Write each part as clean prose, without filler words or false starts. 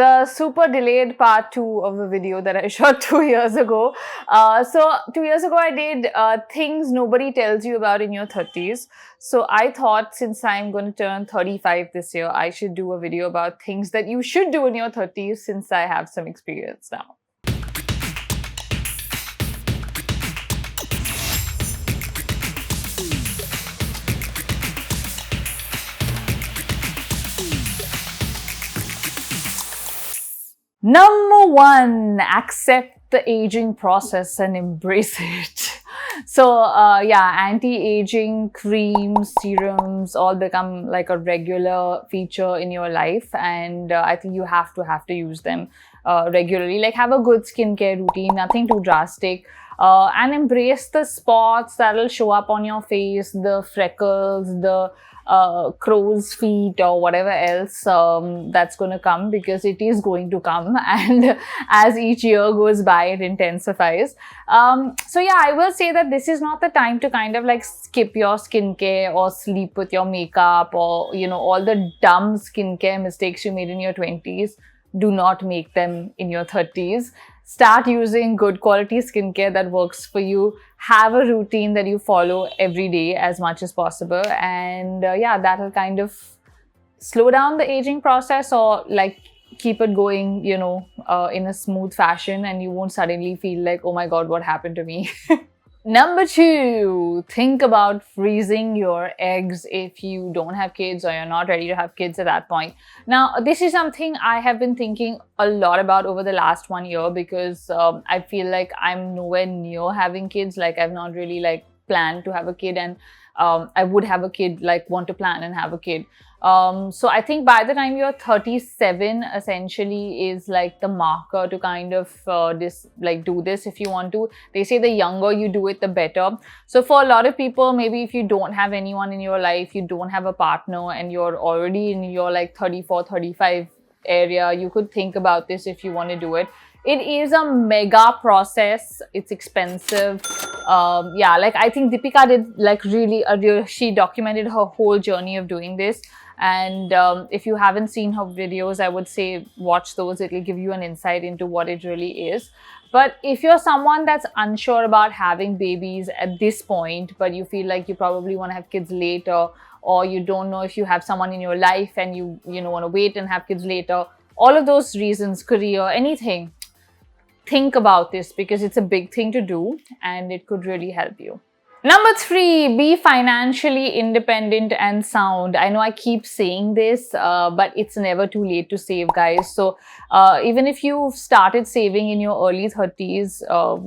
a super delayed part 2 of a video that I shot 2 years ago. So 2 years ago I did things nobody tells you about in your 30s. So I thought since I'm going to turn 35 this year, I should do a video about things that you should do in your 30s since I have some experience now. Number 1, accept the aging process and embrace it. So anti-aging creams, serums all become like a regular feature in your life, and I think you have to use them regularly. Like, have a good skincare routine, nothing too drastic, and embrace the spots that'll show up on your face, the freckles, the crow's feet or whatever else that's going to come, because it is going to come, and as each year goes by it intensifies. So yeah, I will say that this is not the time to kind of like skip your skincare or sleep with your makeup, or all the dumb skincare mistakes you made in your 20s. Do not make them in your 30s. Start using good quality skincare that works for you. Have a routine that you follow every day as much as possible. And that'll kind of slow down the aging process, or like keep it going, in a smooth fashion, and you won't suddenly feel like, oh my God, what happened to me? Number 2, think about freezing your eggs if you don't have kids or you're not ready to have kids at that point. Now, this is something I have been thinking a lot about over the last 1 year, because I feel like I'm nowhere near having kids. Like, I've not really like planned to have a kid, and I would have a kid, like want to plan and have a kid. So I think by the time you're 37, essentially is like the marker to kind of do this if you want to. They say the younger you do it, the better. So for a lot of people, maybe if you don't have anyone in your life, you don't have a partner, and you're already in your like 34, 35 area, you could think about this if you want to do it. It is a mega process. It's expensive. I think Deepica did like she documented her whole journey of doing this. And if you haven't seen her videos, I would say watch those. It'll give you an insight into what it really is. But if you're someone that's unsure about having babies at this point, but you feel like you probably want to have kids later, or you don't know if you have someone in your life and you want to wait and have kids later, all of those reasons, career, anything, think about this, because it's a big thing to do and it could really help you. Number 3, be financially independent and sound. I know I keep saying this, but it's never too late to save, guys. So even if you've started saving in your early 30s,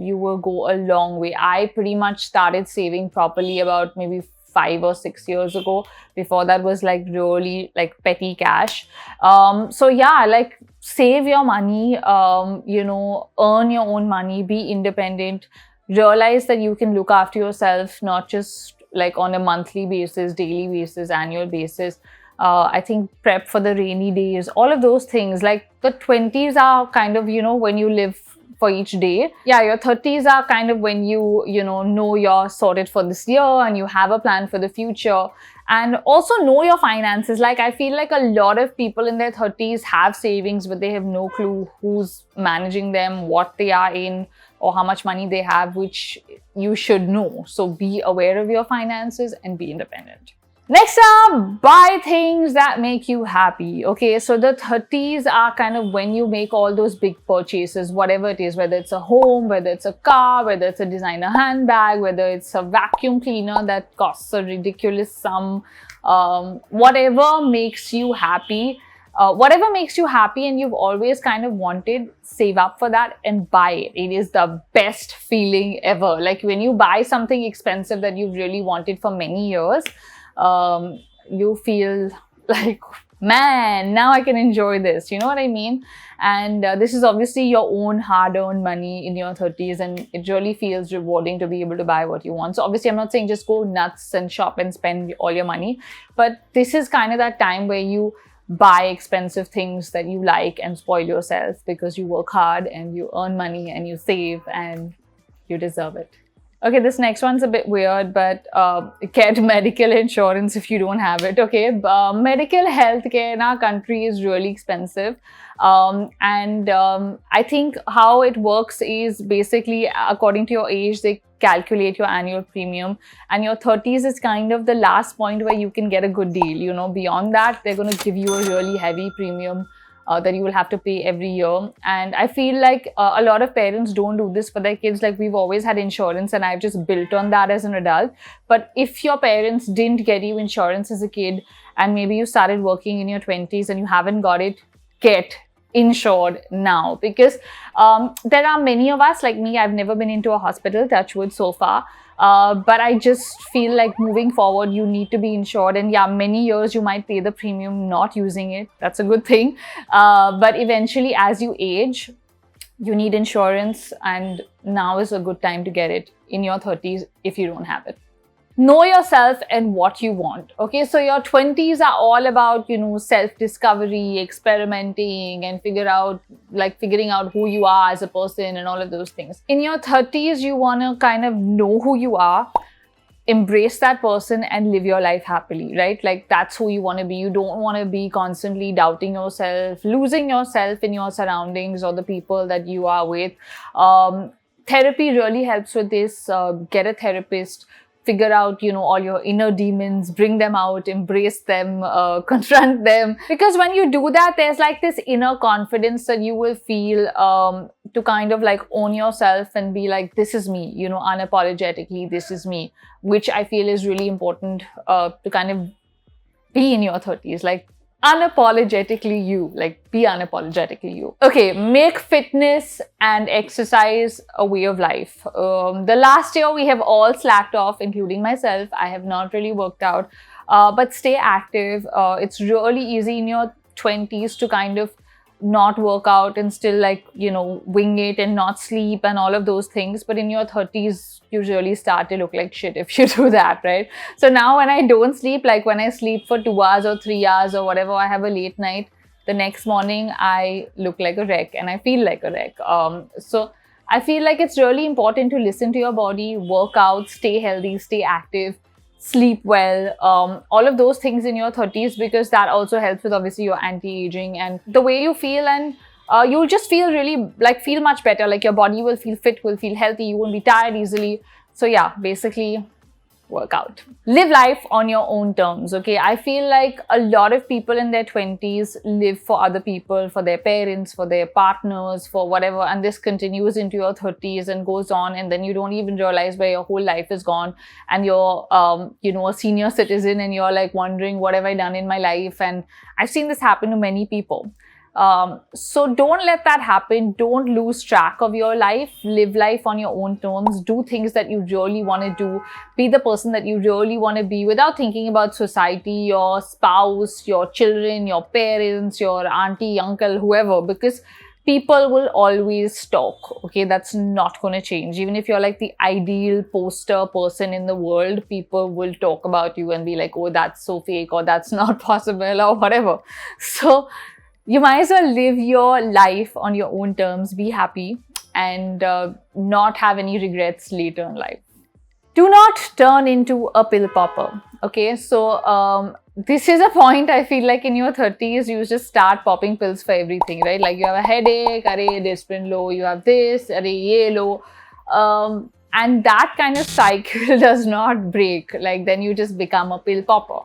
you will go a long way. I pretty much started saving properly about maybe 5 or 6 years ago. Before that was like really like petty cash. So yeah, like save your money, earn your own money, be independent. Realize that you can look after yourself, not just like on a monthly basis, daily basis, annual basis. I think prep for the rainy days, all of those things. Like the 20s are kind of, when you live for each day. Yeah, your 30s are kind of when you know you're sorted for this year and you have a plan for the future. And also know your finances. Like, I feel like a lot of people in their 30s have savings, but they have no clue who's managing them, what they are in, or how much money they have, which you should know. So be aware of your finances and be independent. Next up, buy things that make you happy. Okay, so the 30s are kind of when you make all those big purchases, whatever it is, whether it's a home, whether it's a car, whether it's a designer handbag, whether it's a vacuum cleaner that costs a ridiculous sum, whatever makes you happy. Whatever makes you happy and you've always kind of wanted, save up for that and buy it. It is the best feeling ever. Like when you buy something expensive that you've really wanted for many years, you feel like, man, now I can enjoy this. You know what I mean? And this is obviously your own hard-earned money in your 30s, and it really feels rewarding to be able to buy what you want. So obviously, I'm not saying just go nuts and shop and spend all your money, but this is kind of that time where you buy expensive things that you like and spoil yourself because you work hard and you earn money and you save and you deserve it. Okay, this next one's a bit weird, but get medical insurance if you don't have it. Okay, medical health care in our country is really expensive. I think how it works is basically according to your age, they calculate your annual premium, and your 30s is kind of the last point where you can get a good deal. You know, beyond that, they're going to give you a really heavy premium that you will have to pay every year. And I feel like a lot of parents don't do this for their kids. Like, we've always had insurance and I've just built on that as an adult. But if your parents didn't get you insurance as a kid, and maybe you started working in your 20s and you haven't got it, get insured now. Because there are many of us, like me, I've never been into a hospital, touch wood, so far. But I just feel like moving forward, you need to be insured. And yeah, many years you might pay the premium not using it. That's a good thing. But eventually, as you age, you need insurance. And now is a good time to get it in your 30s if you don't have it. Know yourself and what you want. Okay, so your 20s are all about, you know, self-discovery, experimenting, and figuring out who you are as a person and all of those things. In your 30s, you want to kind of know who you are, embrace that person, and live your life happily, right? Like, that's who you want to be. You don't want to be constantly doubting yourself, losing yourself in your surroundings or the people that you are with. Therapy really helps with this. Get a therapist. Figure out, you know, all your inner demons, bring them out, embrace them, confront them. Because when you do that, there's like this inner confidence that you will feel to kind of like own yourself and be like, this is me, you know, unapologetically, this is me, which I feel is really important to kind of be in your 30s. Like, unapologetically you, like, be unapologetically you. Okay, make fitness and exercise a way of life. The last year we have all slacked off, including myself. I have not really worked out, but stay active. It's really easy in your 20s to kind of not work out and still, like, you know, wing it and not sleep and all of those things. But in your 30s, you really start to look like shit if you do that, right? So now when I don't sleep, like when I sleep for 2 hours or 3 hours or whatever, I have a late night, the next morning I look like a wreck and I feel like a wreck. So I feel like it's really important to listen to your body, work out, stay healthy, stay active, sleep well, all of those things in your 30s, because that also helps with obviously your anti-aging and the way you feel, and you'll just feel really like feel much better. Like, your body will feel fit, will feel healthy, you won't be tired easily. So yeah, basically work out. Live life on your own terms. Okay, I feel like a lot of people in their 20s live for other people, for their parents, for their partners, for whatever, and this continues into your 30s and goes on, and then you don't even realize where your whole life is gone, and you're you know, a senior citizen, and you're like wondering, what have I done in my life? And I've seen this happen to many people. So don't let that happen. Don't lose track of your life. Live life on your own terms. Do things that you really want to do. Be the person that you really want to be without thinking about society, your spouse, your children, your parents, your auntie, uncle, whoever, because people will always talk. Okay, that's not going to change. Even if you're like the ideal poster person in the world, people will talk about you and be like, oh, that's so fake, or that's not possible, or whatever. So you might as well live your life on your own terms, be happy, and not have any regrets later in life. Do not turn into a pill popper. Okay, so this is a point I feel like in your 30s, you just start popping pills for everything, right? Like, you have a headache, array, aspirin low, you have this, array, ye low. And that kind of cycle does not break. Like, then you just become a pill popper.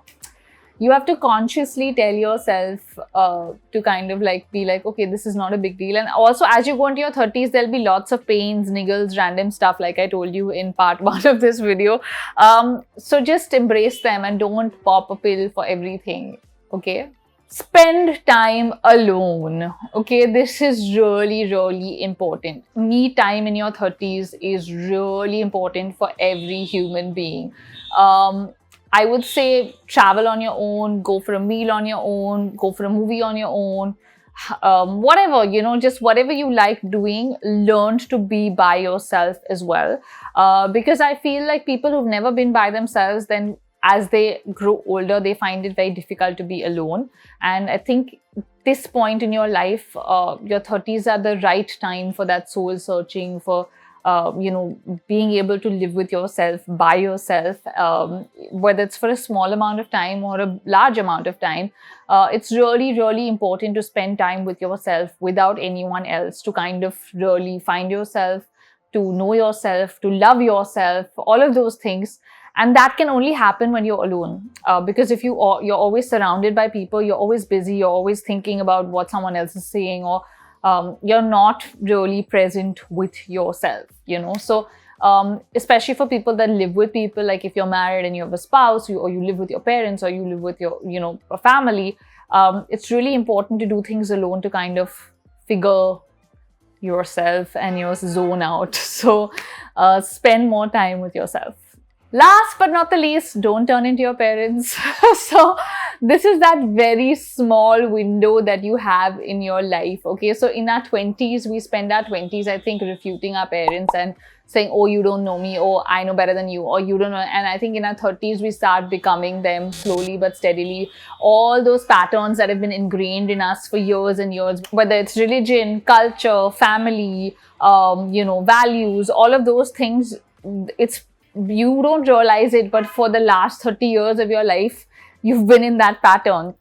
You have to consciously tell yourself to kind of like be like, okay, this is not a big deal. And also, as you go into your 30s, there'll be lots of pains, niggles, random stuff, like I told you in part 1 of this video. So just embrace them and don't pop a pill for everything, okay? Spend time alone. Okay, this is really, really important. Me time in your 30s is really important for every human being. I would say travel on your own, go for a meal on your own, go for a movie on your own, whatever, you know, just whatever you like doing, learn to be by yourself as well. Because I feel like people who've never been by themselves, then as they grow older, they find it very difficult to be alone. And I think this point in your life, your 30s are the right time for that soul searching, for being able to live with yourself, by yourself, whether it's for a small amount of time or a large amount of time. It's really, really important to spend time with yourself without anyone else, to kind of really find yourself, to know yourself, to love yourself, all of those things. And that can only happen when you're alone. Because if you're always surrounded by people, you're always busy, you're always thinking about what someone else is saying, or you're not really present with yourself, So especially for people that live with people, like if you're married and you have a spouse, or you live with your parents, or you live with your, a family, it's really important to do things alone, to kind of figure yourself and your zone out. So spend more time with yourself. Last but not the least, don't turn into your parents. So this is that very small window that you have in your life. Okay, so in our 20s, we spend our 20s, I think, refuting our parents and saying, oh, you don't know me, or I know better than you, or you don't know. And I think in our 30s, we start becoming them slowly but steadily. All those patterns that have been ingrained in us for years and years, whether it's religion, culture, family, values, all of those things, you don't realize it, but for the last 30 years of your life, you've been in that pattern.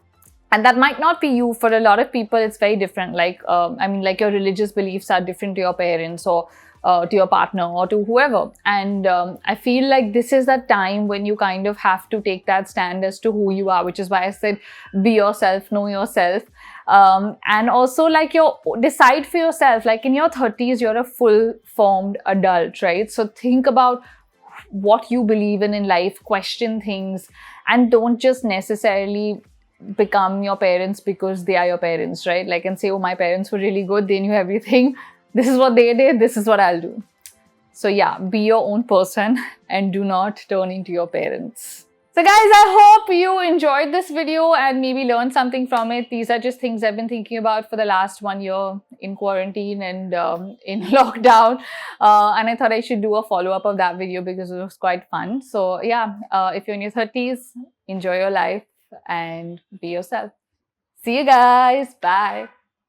And that might not be you. For a lot of people, it's very different. Like, like your religious beliefs are different to your parents, or to your partner, or to whoever. And I feel like this is that time when you kind of have to take that stand as to who you are, which is why I said, be yourself, know yourself. And also, like, decide for yourself. Like in your 30s, you're a full-formed adult, right? So think about what you believe in life, question things, and don't just necessarily become your parents because they are your parents, right? Like, and say, oh, my parents were really good, they knew everything, this is what they did, this is what I'll do. So yeah, be your own person and do not turn into your parents. So guys, I hope you enjoyed this video and maybe learned something from it. These are just things I've been thinking about for the last 1 year in quarantine and in lockdown. And I thought I should do a follow-up of that video because it was quite fun. So yeah, if you're in your 30s, enjoy your life and be yourself. See you guys. Bye.